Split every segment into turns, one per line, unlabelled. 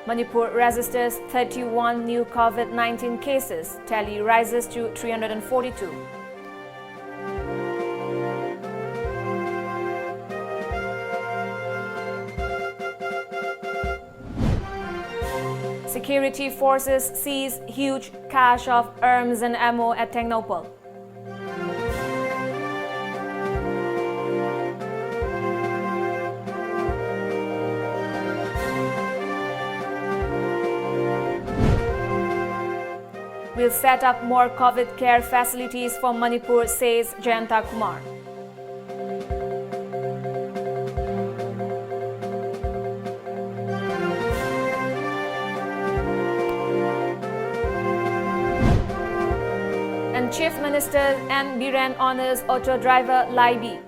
Manipur registers 31 new COVID-19 cases. Tally rises to 342. Security forces seize huge cache of arms and ammo at Tecnopal. Will set up more COVID care facilities for Manipur, says Jayanta Kumar. And Chief Minister N. Biren honors auto driver Laibi.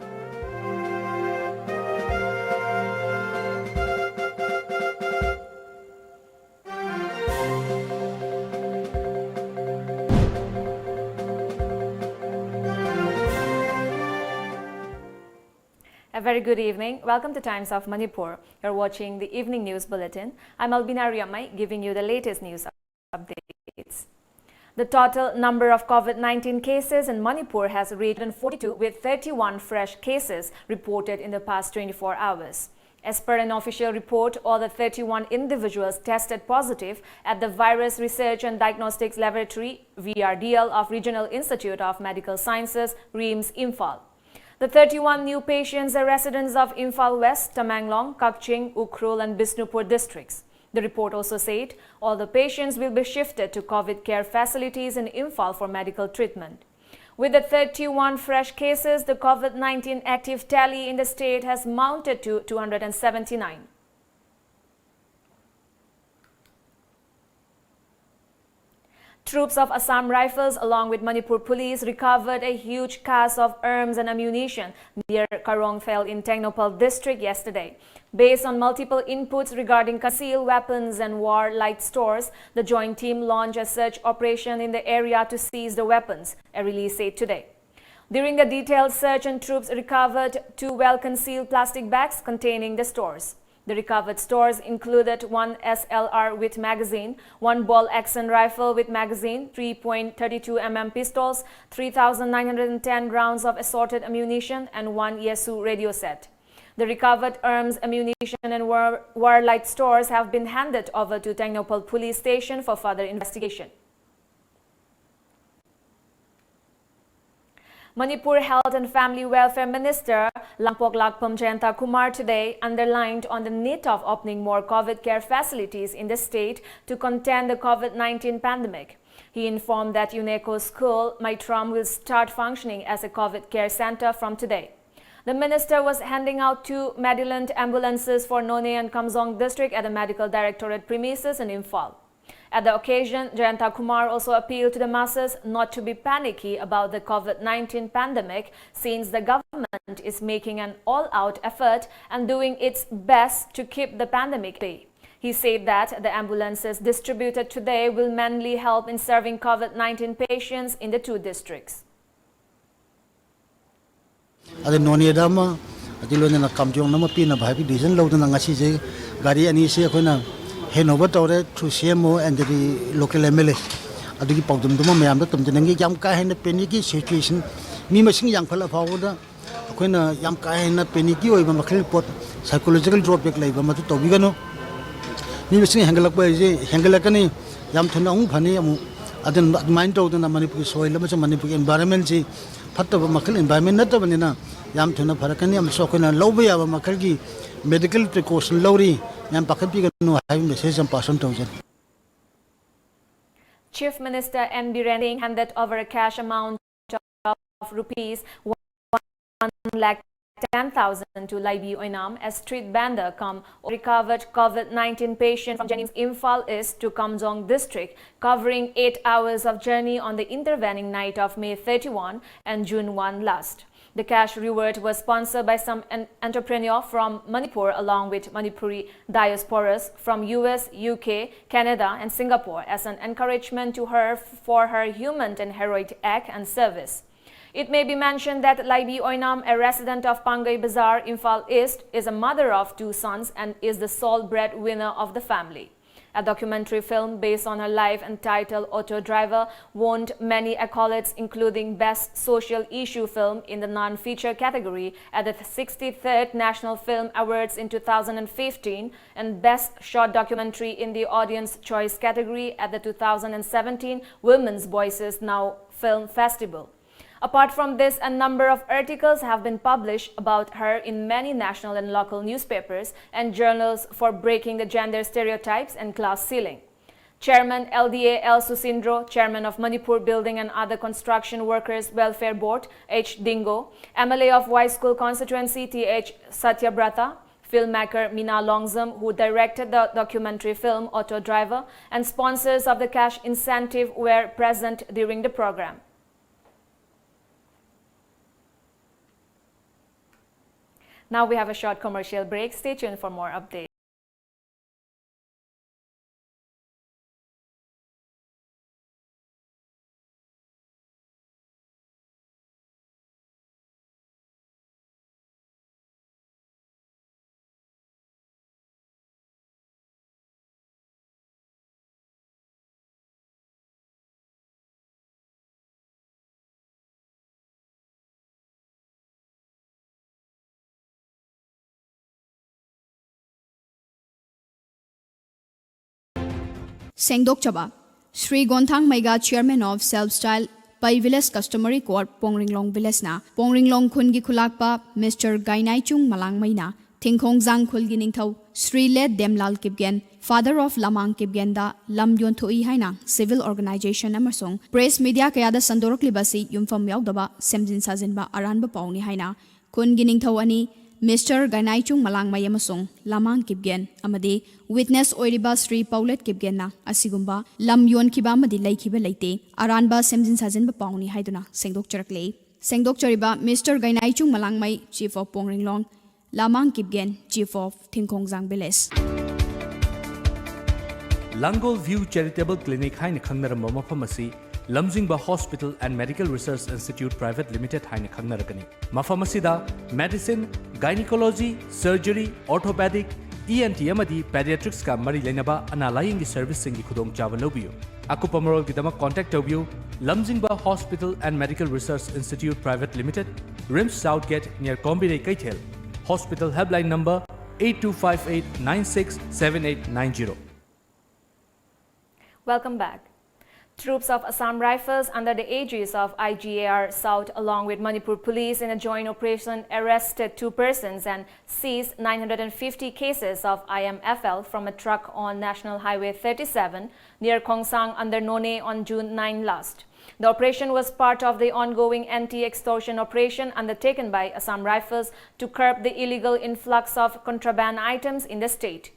A very good evening. Welcome to Times of Manipur. You're watching the Evening News Bulletin. I'm ALBINA giving you the latest news updates. The total number of COVID-19 cases in Manipur has reached 42, with 31 fresh cases reported in the past 24 hours. As per an official report, all the 31 individuals tested positive at the Virus Research and Diagnostics Laboratory (VRDL) of Regional Institute of Medical Sciences, RIMS, Imphal. The 31 new patients are residents of Imphal West, Tamenglong, Kakching, Ukhrul and Bishnupur districts. The report also said all the patients will be shifted to COVID care facilities in Imphal for medical treatment. With the 31 fresh cases, the COVID-19 active tally in the state has mounted to 279. Troops of Assam Rifles along with Manipur Police recovered a huge cache of arms and ammunition near Karongfel in Tecnopal district yesterday. Based on multiple inputs regarding concealed weapons and war-like stores, the joint team launched a search operation in the area to seize the weapons, a release said today. During the detailed search, and troops recovered 2 well-concealed plastic bags containing the stores. The recovered stores included 1 SLR with magazine, 1 ball-action rifle with magazine, 3.32 mm pistols, 3,910 rounds of assorted ammunition, and 1 Yaesu radio set. The recovered arms, ammunition, and warlike stores have been handed over to Tecnopal Police Station for further investigation. Manipur Health and Family Welfare Minister Lampoklakpam Jayanta Kumar today underlined on the need of opening more COVID care facilities in the state to contain the COVID-19 pandemic. He informed that UNESCO School, Maitram, will start functioning as a COVID care center from today. The minister was handing out 2 Medilant ambulances for None and Kamzong district at the Medical Directorate premises in Imphal. At the occasion, Jayanta Kumar also appealed to the masses not to be panicky about the COVID-19 pandemic, since the government is making an all-out effort and doing its best to keep the pandemic at bay. He said that the ambulances distributed today will mainly help in serving COVID-19 patients in the 2 districts.
Ada noni dama, adilo na kamjong na mapina bhabi dijan lo na ngasi je gari ani se khona henover tore through CMO and the local MLA. Adugi pawdum duma mayam da tumjanangi yam ka hena peniki situation mi masing yang phala phawda khona yam ka hena peniki oi ba makhil pot psychological drawback lai ba matu tobigano mi masing hangalak ba je hangalakani yam thuna ung phani amu adan mind to na Manipur soil ma Manipur environment ji fattaba makhil environment natabani yam thuna pharakani am so khona loba ya ba makhil gi medical precaution lori.
Chief Minister N. Biren handed over a cash amount of rupees 1,10,000 to Laibi Oinam as street vendor come recovered COVID-19 patient from Jennings Imphal East to Kamjong district, covering 8 hours of journey on the intervening night of May 31 and June 1 last. The cash reward was sponsored by some entrepreneur from Manipur along with Manipuri diasporas from US, UK, Canada and Singapore as an encouragement to her for her human and heroic act and service. It may be mentioned that Laibi Oinam, a resident of Pangay Bazaar, Imphal East, is a mother of 2 sons and is the sole breadwinner of the family. A documentary film based on her life entitled Auto Driver won many accolades, including Best Social Issue Film in the non-feature category at the 63rd National Film Awards in 2015 and Best Short Documentary in the Audience Choice category at the 2017 Women's Voices Now Film Festival. Apart from this, a number of articles have been published about her in many national and local newspapers and journals for breaking the gender stereotypes and class ceiling. Chairman LDA L. Susindro, Chairman of Manipur Building and Other Construction Workers Welfare Board H. Dingo, MLA of Y School Constituency T.H. Satyabrata, filmmaker Meena Longzam, who directed the documentary film Auto Driver, and sponsors of the cash incentive were present during the program. Now we have a short commercial break. Stay tuned for more updates.
Sengdok Chaba, Sri Gonthang Maiga, Chairman of Self Style Pai Village Customary Court, Pongringlong Village na, Pongringlong Khungi Khulakpa, Mr. Gainai Chung Malang Maina, Thingkhong Zang Khulgi Ningthau, Sri Led Demlal Kipgen, Father of Lamang Kipgen da, Lam Yon Thui Haina, Civil Organization Amasong, Press Media Kayada Sandorok Libasi, Yumfam Yaudaba, Semjin Sazinba, Aranba Pauni Haina, Khungi Ningthau Ani, Mr. Gainai Chung Malang Mayamasong, Lamang Kipgen, Amade, Witness Oiriba Sri Paulet Kipgena, Asigumba, Lam Yon Kibamadi Laikiba Laite, Aranba Semjin Sajin Pauni Haiduna, Sengdok Charakle, Sengdok Chariba, Mr. Gainai Chung Malang Mai, Chief of Pongringlong, Lamang Kipgen, Chief of Thingkhong Zang Biles.
Langol View Charitable Clinic Haine Khangnaram Mafamasi, Lamjingba Hospital and Medical Research Institute Private Limited Haine Khangnarakani. Mafamasida, medicine, gynecology, surgery, orthopedic, ENT amadi pediatrics ka mari lainaba analaying service singi khudong chawa lobiyo. Akupa marol gidama contact tobiyo, Lamjingba Hospital and Medical Research Institute Private Limited, RIMS Southgate near Kombinay Kaithel. Hospital helpline number 8258967890.
Welcome back. Troops of Assam Rifles under the aegis of IGAR South along with Manipur Police in a joint operation arrested 2 persons and seized 950 cases of IMFL from a truck on National Highway 37 near Khongsang under None on June 9 last. The operation was part of the ongoing anti-extortion operation undertaken by Assam Rifles to curb the illegal influx of contraband items in the state.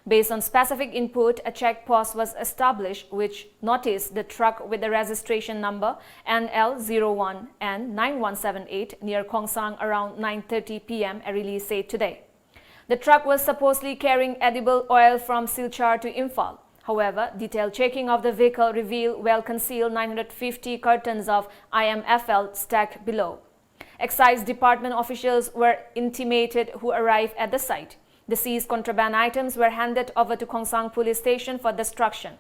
Based on specific input, a check post was established which noticed the truck with the registration number NL01N9178 near Khongsang around 9:30 p.m. a release said today. The truck was supposedly carrying edible oil from Silchar to Imphal. However, detailed checking of the vehicle revealed well-concealed 950 cartons of IMFL stacked below. Excise department officials were intimated who arrived at the site. The seized contraband items were handed over to Khongsang Police Station for destruction.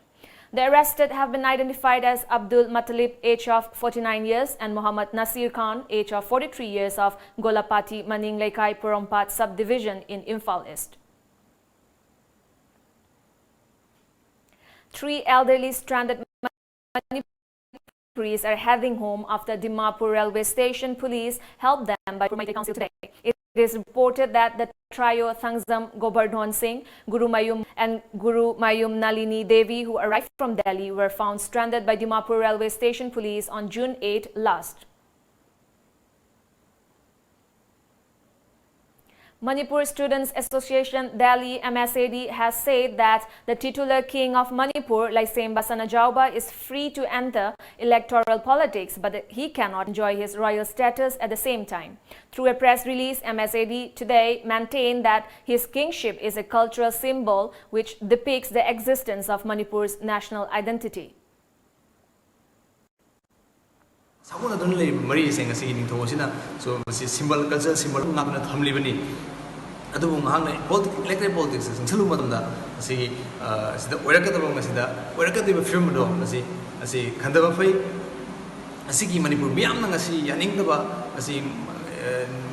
The arrested have been identified as Abdul Matalib, age of 49 years, and Muhammad Nasir Khan, age of 43 years, of Golapati, Maning Laikai, Porompat subdivision in Imphal East. 3 elderly stranded Manipuris are heading home after Dimapur railway station police helped them by Purmaite Council today. It is reported that the trio Thangzam Gobardhan Singh, Guru Mayum Nalini Devi, who arrived from Delhi, were found stranded by Dimapur railway station police on June 8 last. Manipur Students Association Delhi MSAD has said that the titular king of Manipur, Laisemba Sanajauba, is free to enter electoral politics, but he cannot enjoy his royal status at the same time. Through a press release, MSAD today maintained that his kingship is a cultural symbol which depicts the existence of Manipur's national identity.
Mari sing asi ning tho sina so masi symbol culture symbol ngakna thamlibani ꯑꯗꯨꯕꯨ ꯉꯥꯏꯍꯥꯛꯅ electoral politics ꯆꯪꯁꯜꯂꯨ ꯃꯇꯝꯗ ꯑꯁꯤꯒꯤ ꯑꯁꯤꯗ ꯑꯣꯏꯔꯛꯀꯗꯕ ꯃꯁꯤꯗ ꯑꯣꯏꯔꯛꯀꯗꯧꯔꯤꯕ ꯐꯤꯕꯝ ꯑꯗꯣ ꯑꯁꯤ ꯈꯟꯊꯕ ꯐꯩ ꯑꯁꯤꯒꯤ ꯃꯅꯤꯄꯨꯔ ꯃꯤꯌꯥꯝꯅ ꯉꯁꯤ ꯌꯥꯅꯤꯡꯗꯕ ꯑꯁꯤ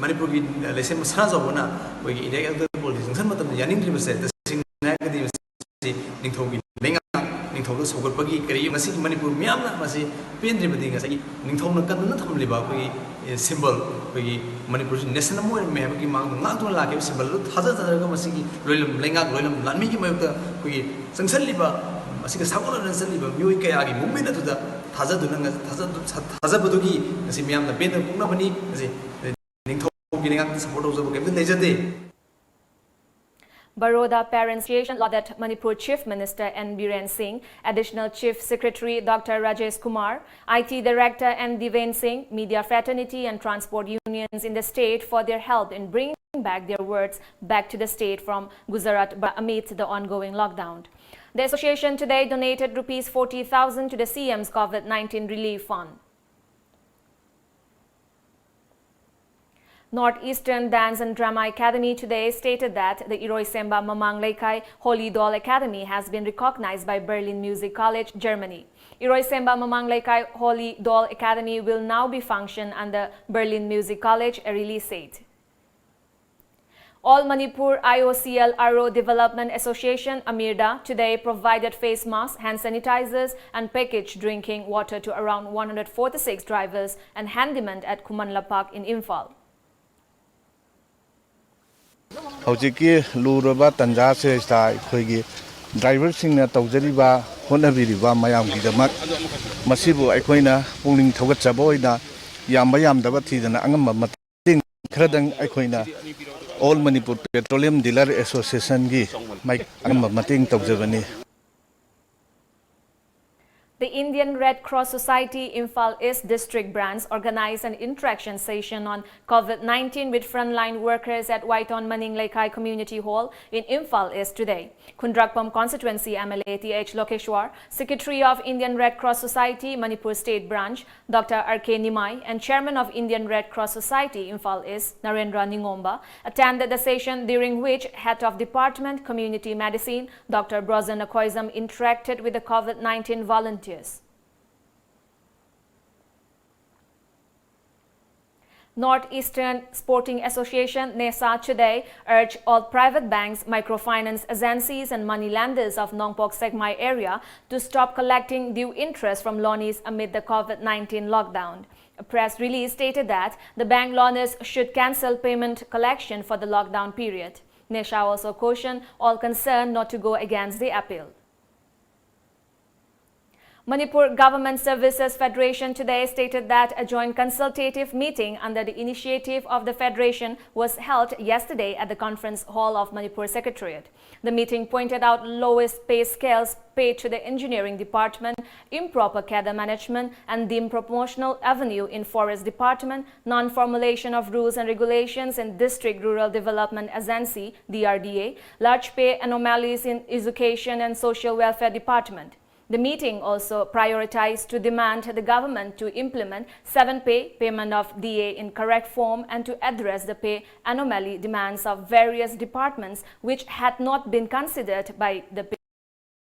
ꯃꯅꯤꯄꯨꯔꯒꯤ ꯂꯩꯁꯦꯝꯕ ꯁꯅꯥꯖꯥꯎꯕꯅ ꯑꯩꯈꯣꯏꯒꯤ electoral politics ꯆꯪꯁꯟ ꯃꯇꯝꯗ ꯌꯥꯅꯤꯡꯗ꯭ꯔꯤꯕꯁꯦ ꯇꯁꯦꯡꯅ ꯍꯥꯏꯔꯒꯗꯤ ꯃꯁꯤ ꯅꯤꯡꯊꯧꯒꯤ ꯂꯩꯉꯥꯛ ꯅꯤꯡꯊꯧꯗ ꯁꯧꯒꯠꯄꯒꯤ ꯀꯔꯤ ꯉꯁꯤꯒꯤ ꯃꯅꯤꯄꯨꯔ ꯃꯤꯌꯥꯝꯅ ꯃꯁꯤ ꯄꯦꯟꯗ꯭ꯔꯤꯕꯗꯤ ꯉꯁꯥꯏꯒꯤ ꯅꯤꯡꯊꯧꯅ ꯀꯟꯗꯨꯅ ꯊꯝꯂꯤꯕ ꯑꯩꯈꯣꯏꯒꯤ ꯁꯤꯝꯕꯜ ꯑꯩꯈꯣꯏꯒꯤ ꯃꯅꯤꯄꯨꯔꯁꯤ ꯅꯦꯁꯟ ꯑꯃ ꯑꯣꯏꯔꯝꯃꯦ ꯍꯥꯏꯕꯒꯤ ꯃꯥꯡꯗ ꯉꯥꯛꯇꯨꯅ ꯂꯥꯛꯈꯤꯕ ꯁꯤꯝꯕꯜ ꯑꯗꯨ ꯊꯥꯖꯗꯔꯒ ꯃꯁꯤꯒꯤ ꯂꯣꯏꯂꯝ ꯂꯩꯉꯥꯛ ꯂꯣꯏꯂꯝ ꯂꯥꯟꯃꯤꯒꯤ ꯃꯥꯌꯣꯛꯇ ꯑꯩꯈꯣꯏꯒꯤ ꯆꯪꯁꯜꯂꯤꯕ ꯃꯁꯤꯒ ꯁꯥꯒꯣꯟꯅꯅ ꯆꯠꯂꯤꯕ ꯃꯤꯑꯣꯏ ꯀꯌꯥꯒꯤ ꯃꯨꯚꯃꯦꯟ ꯑꯗꯨꯗ ꯊꯥꯖꯕꯗꯨꯒꯤ ꯉꯁꯤ ꯃꯤꯌꯥꯝꯅ ꯄꯦꯟꯗꯕ ꯄꯣꯛꯅꯕꯅꯤ ꯉꯁꯤ ꯅꯤꯡꯊꯧꯒꯤ ꯂꯩꯉꯥꯛꯇ ꯁꯄꯣꯔꯠ ꯇꯧꯖꯕ ꯀꯩꯝꯇ ꯂꯩꯖꯗꯦ.
Baroda Parents Association lauded Manipur Chief Minister N. Biren Singh, Additional Chief Secretary Dr. Rajesh Kumar, IT Director N. Diven Singh, Media Fraternity and Transport Unions in the state for their help in bringing back their works back to the state from Gujarat amid the ongoing lockdown. The association today donated Rs 40,000 to the CM's COVID-19 Relief Fund. Northeastern Dance and Drama Academy today stated that the Iroisemba Mamang Leikai Holy Doll Academy has been recognized by Berlin Music College, Germany. Iroisemba Mamang Leikai Holy Doll Academy will now be function under Berlin Music College, a release said. All Manipur IOCL RO Development Association, Amirda, today provided face masks, hand sanitizers and packaged drinking water to around 146 drivers and handymen at Kumanla Park in Imphal.
ꯍꯧꯖꯤꯛꯀꯤ ꯂꯨꯔꯕ ꯇꯟꯖꯥꯁꯦ ꯑꯩꯈꯣꯏꯒꯤ ꯗ꯭ꯔꯥꯏꯚꯔꯁꯤꯡꯅ ꯇꯧꯖꯔꯤꯕ ꯍꯣꯠꯅꯕꯤꯔꯤꯕ ꯃꯌꯥꯝꯒꯤꯗꯃꯛ ꯃꯁꯤꯕꯨ ꯑꯩꯈꯣꯏꯅ ꯄꯨꯛꯅꯤꯡ ꯊꯧꯒꯠꯆꯕ ꯑꯣꯏꯅ ꯌꯥꯝꯕ ꯌꯥꯝꯗꯕ ꯊꯤꯗꯅ ꯑꯉꯝꯕ ꯃꯇꯦꯡ ꯈꯔꯗꯪ ꯑꯩꯈꯣꯏꯅ All Manipur Petroleum Dealer Association gi ꯑꯉꯝꯕ ꯃꯇꯦꯡ ꯇꯧꯖꯕꯅꯤ.
The Indian Red Cross Society Imphal East District Branch organized an interaction session on COVID-19 with frontline workers at Waiton Maning Laikai Community Hall in Imphal East today. Kundrakpam Constituency MLA T.H. Lokeshwar, Secretary of Indian Red Cross Society Manipur State Branch Dr. R.K. Nimai and Chairman of Indian Red Cross Society Imphal East Narendra Ningomba attended the session, during which Head of Department Community Medicine Dr. Brozen Akoizam interacted with the COVID-19 volunteers. Northeastern Sporting Association NESA today urged all private banks, microfinance agencies and moneylenders of Nongpok Segmai area to stop collecting due interest from loanees amid the COVID-19 lockdown. A press release stated that the bank loaners should cancel payment collection for the lockdown period. NESA also cautioned all concerned not to go against the appeal. Manipur Government Services Federation today stated that a joint consultative meeting under the initiative of the Federation was held yesterday at the Conference Hall of Manipur Secretariat. The meeting pointed out lowest pay scales paid to the Engineering Department, improper cadre management and dim proportional avenue in Forest Department, non-formulation of rules and regulations in District Rural Development Agency (DRDA), large pay anomalies in Education and Social Welfare Department. The meeting also prioritized to demand the government to implement 7-pay payment of DA in correct form and to address the pay anomaly demands of various departments which had not been considered by the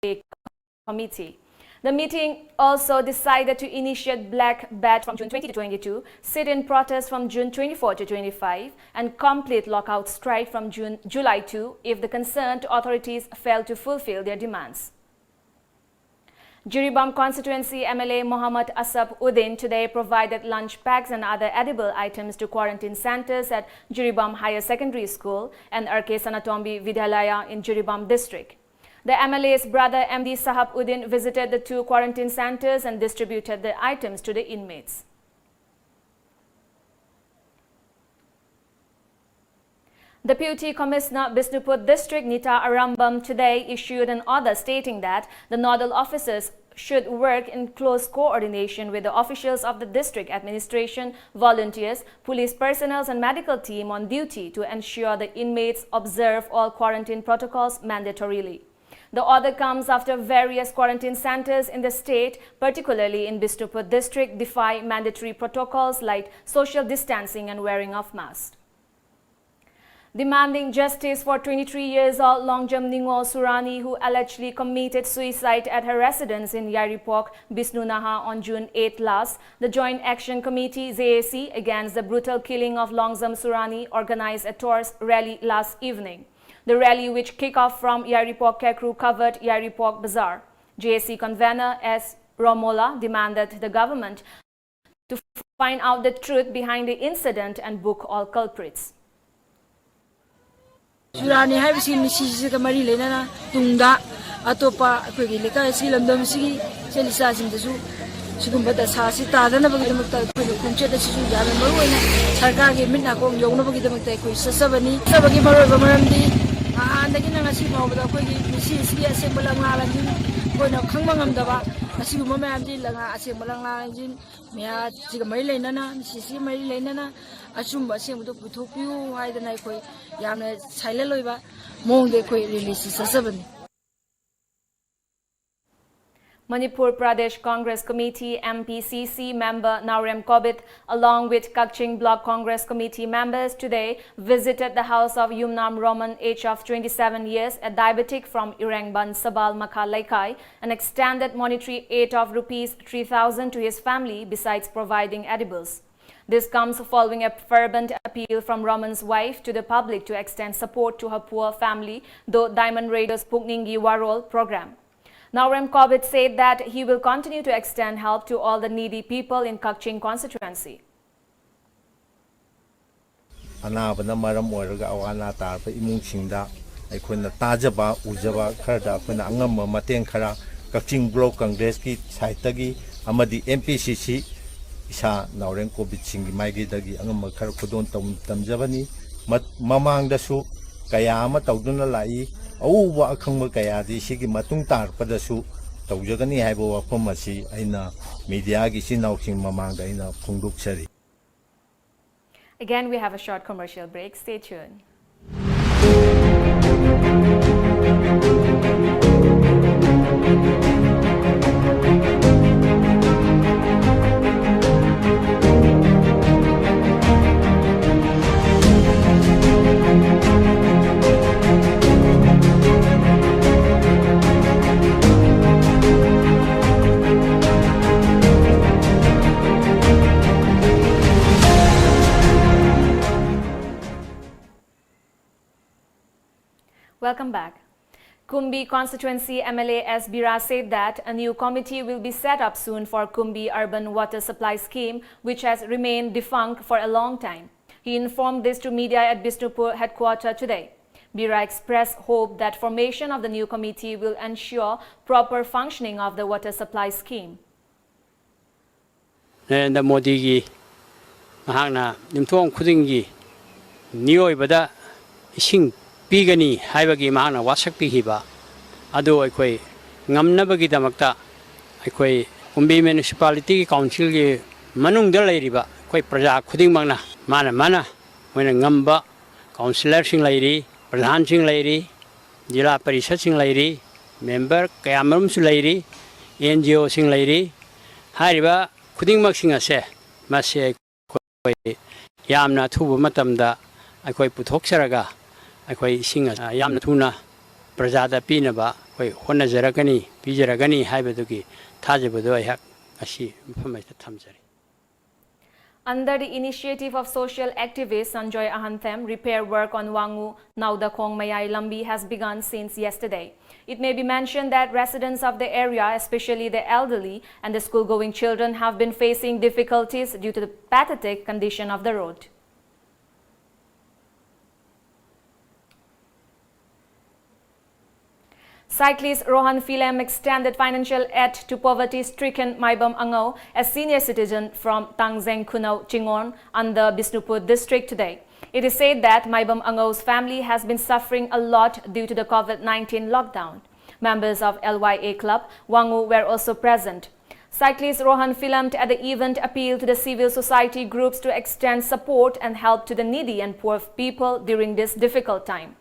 pay committee. The meeting also decided to initiate Black Bat from June 20 to 22, sit-in protest from June 24 to 25, and complete lockout strike from July 2 if the concerned authorities fail to fulfill their demands. Jiribam Constituency MLA Mohammad Asaf Uddin today provided lunch packs and other edible items to quarantine centers at Jiribam Higher Secondary School and RK Sanatombi Vidyalaya in Jiribam district. The MLA's brother MD Sahab Uddin visited the two quarantine centers and distributed the items to the inmates. Deputy Commissioner Bisnupur District Nita Arambam today issued an order stating that the nodal officers should work in close coordination with the officials of the district administration, volunteers, police personnel and medical team on duty to ensure the inmates observe all quarantine protocols mandatorily. The order comes after various quarantine centers in the state, particularly in Bisnupur District, defy mandatory protocols like social distancing and wearing of masks. Demanding justice for 23-years-old Longjam Surani, who allegedly committed suicide at her residence in Yaripok, Bisnunaha on June 8 last, the Joint Action Committee (JAC) against the brutal killing of Longjam Surani organized a tourist rally last evening. The rally, which kicked off from Yaripok Kekru, covered Yaripok Bazaar. JAC convener S. Romola demanded the government to find out the truth behind the incident and book all culprits.
Surani hai bisi misi ka mari lena na tungda atopa akhoi leka si lamdam si selisa sing da su sigumba da sa si ta da na bagi damak ta akhoi khumche da si ya na maru ina sarkar ge minna ko yong na bagi damak ta akhoi sasabani sabagi maru ba maram di andagi na ngasi ma ba akhoi misi si assembly nga la ni ko na khangma ngam da ba asi gumma ma am di la nga assembly nga jin mya siga mari lena na misi si mari lena na achumba asembdo puthopiu haidana akhoi yamna silent loiba mongde akhoi release sasabani.
Manipur Pradesh Congress Committee MPCC member Naurem Kobit, along with Kakching Block Congress Committee members, today visited the house of Yumnam Roman, age of 27 years, a diabetic from Irengban, Sabal Makha Laikai, and extended monetary aid of Rs 3,000 to his family, besides providing edibles. This comes following a fervent appeal from Roman's wife to the public to extend support to her poor family, though Diamond Raiders Pukningi Warol program. Naurem Kobit said that he will continue to extend help to all the needy people in Kakching constituency.
Anabana maram oiraga awana tarpa imungsingda aikoina tajaba ujaba kharda aikoina angam mateng khara Kakching Block Congress ki saitagi amadi MPCC isa Naurem Kobit singi maigi dagi angam khara khudon tamjabani mamang dasu kaya ama tawduna lai auwa akhangma kaya di sigi matung tar padasu tawjagani haibo wafam asi aina media gi sinauking mamang da aina phungduksari.
Again, we have a short commercial break. Stay tuned. Welcome back. Kumbi constituency MLA S. Bira said that a new committee will be set up soon for Kumbi urban water supply scheme, which has remained defunct for a long time. He informed this to media at Bisnupur headquarters today. Bira expressed hope that formation of the new committee will ensure proper functioning of the water supply scheme.
Narendra Modi gi mahakna nimthong khuding gi nioi bada ising pigani haibagi mahana wasak pihiba ado aikoi ngamnabagi damakta aikoi Kumbi municipality council gi manung da lairiba koi praja khuding mangna mana moina ngamba councillor sing lairi pradhan sing lairi jila parishad sing lairi member kayamarum su lairi NGO sing lairi hariba khuding mak sing ase mase koi yamna thubu matamda aikoi puthoksaraga akhoi singa yamna thuna prajada pinaba koi honna jaragani pijaragani haibadugi thajabadu ayhak asi mafamai thamjari.
Under the initiative of social activist Sanjoy Ahanthem, repair work on Wangu Naudakong Mayai Lambi has begun since yesterday. It may be mentioned that residents of the area, especially the elderly and the school-going children, have been facing difficulties due to the pathetic condition of the road. Cyclist Rohan Philem extended financial aid to poverty-stricken Maibam Angau, a senior citizen from Tangzeng Kunau Chingon under Bisnupur district today. It is said that Maibam Angau's family has been suffering a lot due to the COVID-19 lockdown. Members of LYA Club Wangu were also present. Cyclist Rohan Philem at the event appealed to the civil society groups to extend support and help to the needy and poor people during this difficult time.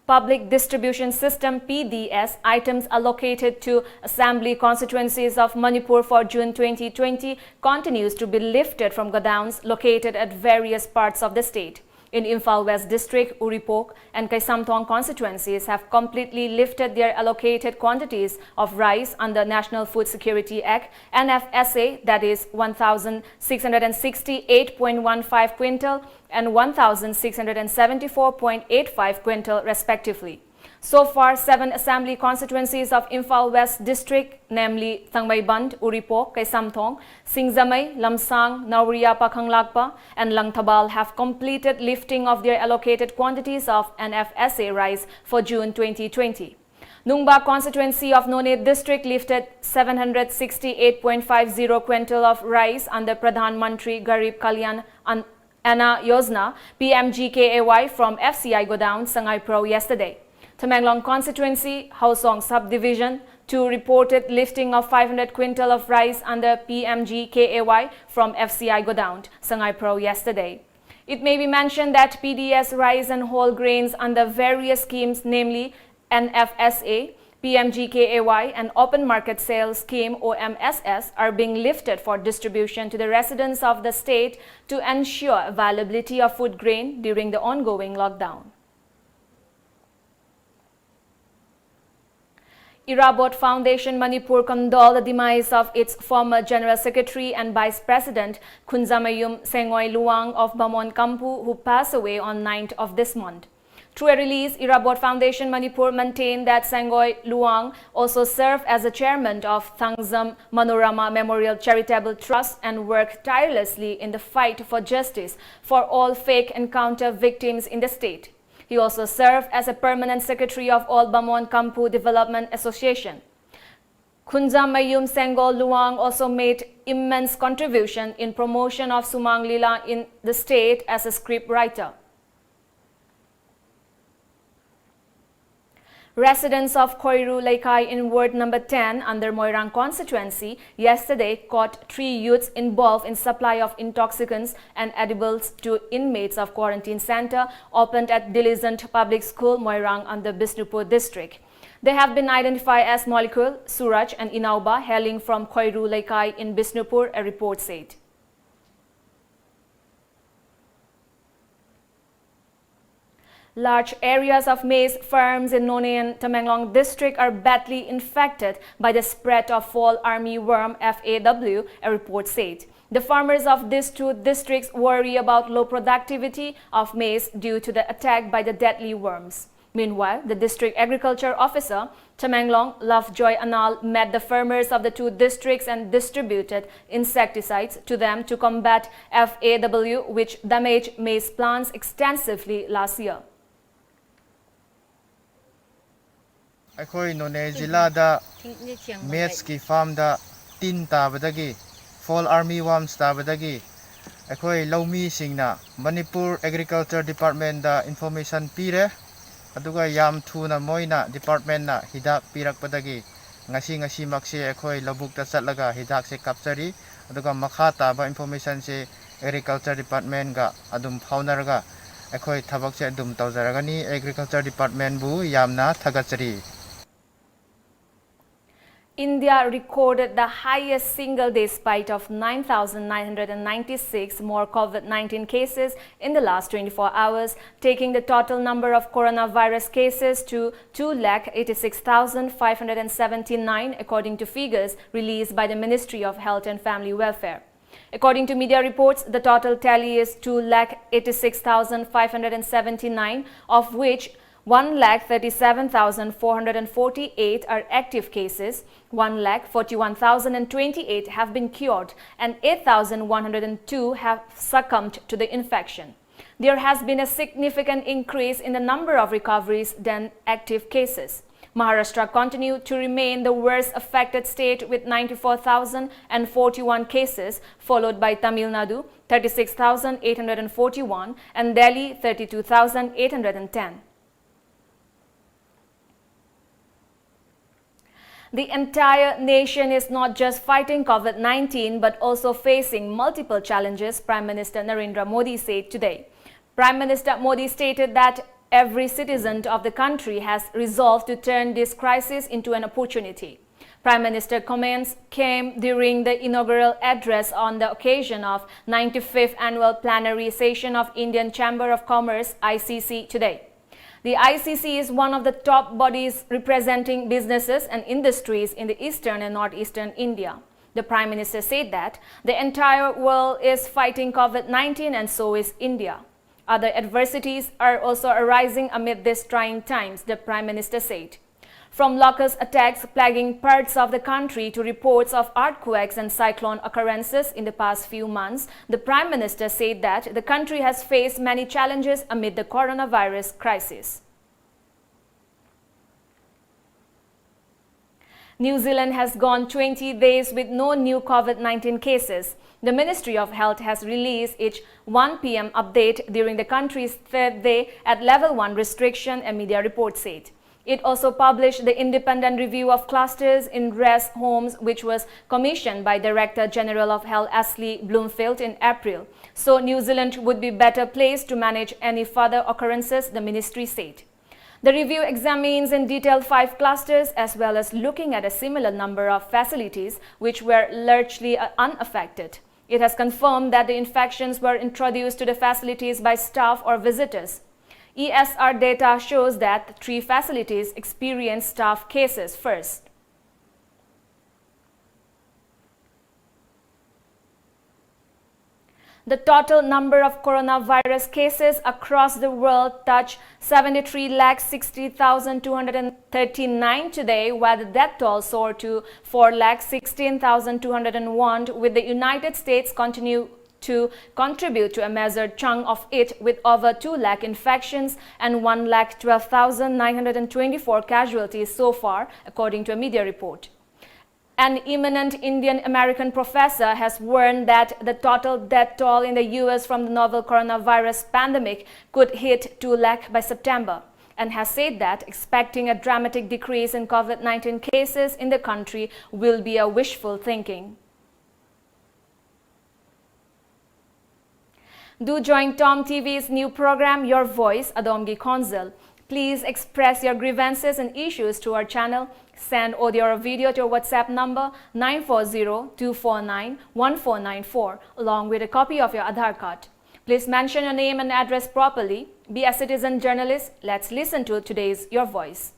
Public Distribution System PDS items allocated to assembly constituencies of Manipur for June 2020 continues to be lifted from godowns located at various parts of the state. In Imphal West District, Uripok and Kaisamthong constituencies have completely lifted their allocated quantities of rice under National Food Security Act NFSA, that is 1,668.15 quintal and 1,674.85 quintal respectively. So far, 7 assembly constituencies of Imphal West District, namely Thangmaiband, Uripok, Kaisamthong, Singzamay, Lamsang, Nauria Pakhanglakpa, and Langthabal have completed lifting of their allocated quantities of NFSA rice for June 2020. Nungba constituency of Noned District lifted 768.50 quintal of rice under Pradhan Mantri Garib Kalyan Anna Yojana PMGKAY from FCI Godown, Sangai Pro yesterday. Tamenglong constituency, Hausong subdivision, 2 reported lifting of 500 quintal of rice under PMGKAY from FCI Godown, Sangai Pro yesterday. It may be mentioned that PDS rice and whole grains under various schemes, namely NFSA, PMGKAY and Open Market Sales Scheme OMSS, are being lifted for distribution to the residents of the state to ensure availability of food grain during the ongoing lockdown. Irabot Foundation Manipur condoled the demise of its former General Secretary and Vice President Khunzamayum Sengoi Luang of Bamon Kampu, who passed away on 9th of this month. Through a release, Irabot Foundation Manipur maintained that Sengoi Luang also served as the chairman of Thangzam Manorama Memorial Charitable Trust and worked tirelessly in the fight for justice for all fake encounter victims in the state. He also served as a permanent secretary of All Bamon Kampu Development Association. Khunzamayum Sengol Luang also made immense contribution in promotion of Sumang Lila in the state as a script writer. Residents of Khoiru Laikai in Ward Number 10 under Moirang constituency yesterday caught 3 youths involved in supply of intoxicants and edibles to inmates of quarantine center opened at Diligent Public School, Moirang under Bisnupur district. They have been identified as Molecule, Suraj and Inauba, hailing from Khoiru Laikai in Bisnupur, a report said. Large areas of maize farms in Nonne and Tamenglong district are badly infected by the spread of fall armyworm FAW, a report said. The farmers of these 2 districts worry about low productivity of maize due to the attack by the deadly worms. Meanwhile, the district agriculture officer, Tamenglong Lovejoy Anal, met the farmers of the 2 districts and distributed insecticides to them to combat FAW, which damaged maize plants extensively last year.
अखोई नोने जिला दा mats की farm दा 3 ताबदगी fall army worms ताबदगी अखोई लौमी सिंगना मणिपुर एग्रीकल्चर डिपार्टमेंट दा इंफॉर्मेशन पीरे अदुगा याम थुना मोइना डिपार्टमेंट ना हिदाक पीरकपदगी ngasi ngasi makse अखोई लबुक ता चटलगा हिदाक से कैप्चरी अदुगा मखा ताबा इंफॉर्मेशन से एग्रीकल्चर डिपार्टमेंट गा अदुम फाउनरगा अखोई थबक से अदुम तौजरगनी एग्रीकल्चर डिपार्टमेंट बु यामना थगचरी.
India recorded the highest single-day spike of 9,996 more COVID-19 cases in the last 24 hours, taking the total number of coronavirus cases to 2,86,579, according to figures released by the Ministry of Health and Family Welfare. According to media reports, the total tally is 2,86,579, of which 1,37,448 are active cases, 1,41,028 have been cured, and 8,102 have succumbed to the infection. There has been a significant increase in the number of recoveries than active cases. Maharashtra continued to remain the worst affected state with 94,041 cases, followed by Tamil Nadu, 36,841, and Delhi, 32,810. The entire nation is not just fighting COVID-19 but also facing multiple challenges, Prime Minister Narendra Modi said today. Prime Minister Modi stated that every citizen of the country has resolved to turn this crisis into an opportunity. Prime Minister comments came during the inaugural address on the occasion of 95th Annual Plenary Session of Indian Chamber of Commerce (ICC) today. The ICC is one of the top bodies representing businesses and industries in the eastern and northeastern India. The Prime Minister said that the entire world is fighting COVID-19 and so is India. Other adversities are also arising amid these trying times, the Prime Minister said. From locust attacks plaguing parts of the country to reports of earthquakes and cyclone occurrences in the past few months, the Prime Minister said that the country has faced many challenges amid the coronavirus crisis. New Zealand has gone 20 days with no new COVID-19 cases. The Ministry of Health has released its 1 p.m. update during the country's third day at Level 1 restriction, a media report said. It also published the independent review of clusters in rest homes, which was commissioned by Director General of Health Ashley Bloomfield in April. So New Zealand would be better placed to manage any further occurrences, the ministry said. The review examines in detail 5 clusters as well as looking at a similar number of facilities which were largely unaffected. It has confirmed that the infections were introduced to the facilities by staff or visitors. ESR data shows that 3 facilities experienced staff cases first. The total number of coronavirus cases across the world touched 73,60,239 today, while the death toll soared to 4,16,201, with the United States continue to contribute to a measured chunk of it with over 2 lakh infections and 1,12,924 casualties so far, according to a media report. An eminent Indian-American professor has warned that the total death toll in the US from the novel coronavirus pandemic could hit 2 lakh by September, and has said that expecting a dramatic decrease in COVID-19 cases in the country will be a wishful thinking. Do join TOMTV's new program, Your Voice, Adomgi Konzel. Please express your grievances and issues to our channel. Send audio or video to our WhatsApp number 940-249-1494 along with a copy of your Aadhaar card. Please mention your name and address properly. Be a citizen journalist. Let's listen to today's Your Voice.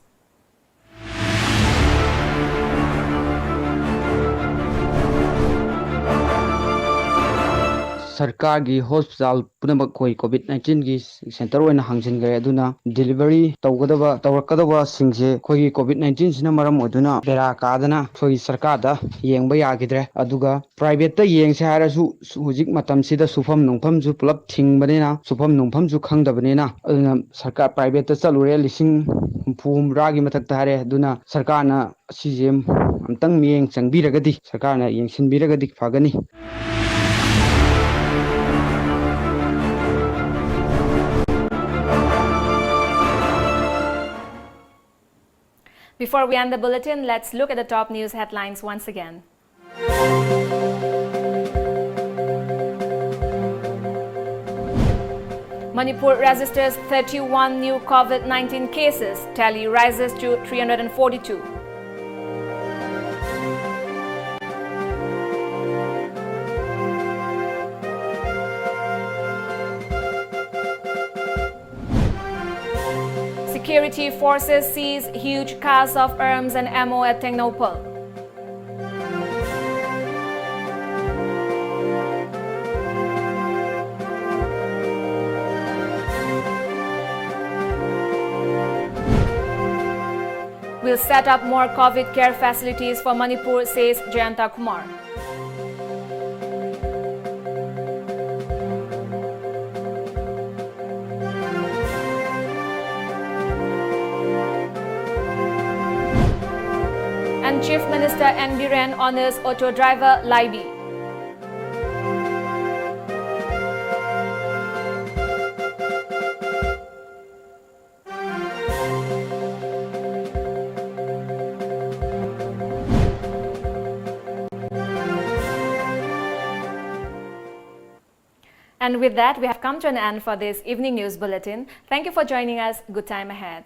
सरकार की hospital पुनमक कोई कोविड-19 की centre ओइना हांजिनगरे अदुना delivery तौरकदबा सिंगसे कोई कोविड-19 सिना मरम ओदुना बेरा कादना कोई सरकार दा येंबा यागिद्रे अदुगा प्राइवेट ता येंगसे हारसु हुजिक मतमसिदा सुफम नुंफम जु पुलप थिंगबनेना सुफम नुंफम जु खंगदबनेना अदुना सरकार प्राइवेट ता चलुरे लिसिंग फुमरागी मथक तारे अदुना सरकारना सिजेम अमतंग मियेंग चंगबिरगदि सरकारना येंसिनबिरगदि फागनी.
Before we end the bulletin, let's look at the top news headlines once again. Manipur registers 31 new COVID-19 cases. Tally rises to 342. Security forces seize huge caches of arms and ammo at Tengnoupal. We'll set up more COVID care facilities for Manipur, says Jayanta Kumar. And Chief Minister N. Biren honors auto driver Laibi. And with that, we have come to an end for this evening news bulletin. Thank you for joining us. Good time ahead.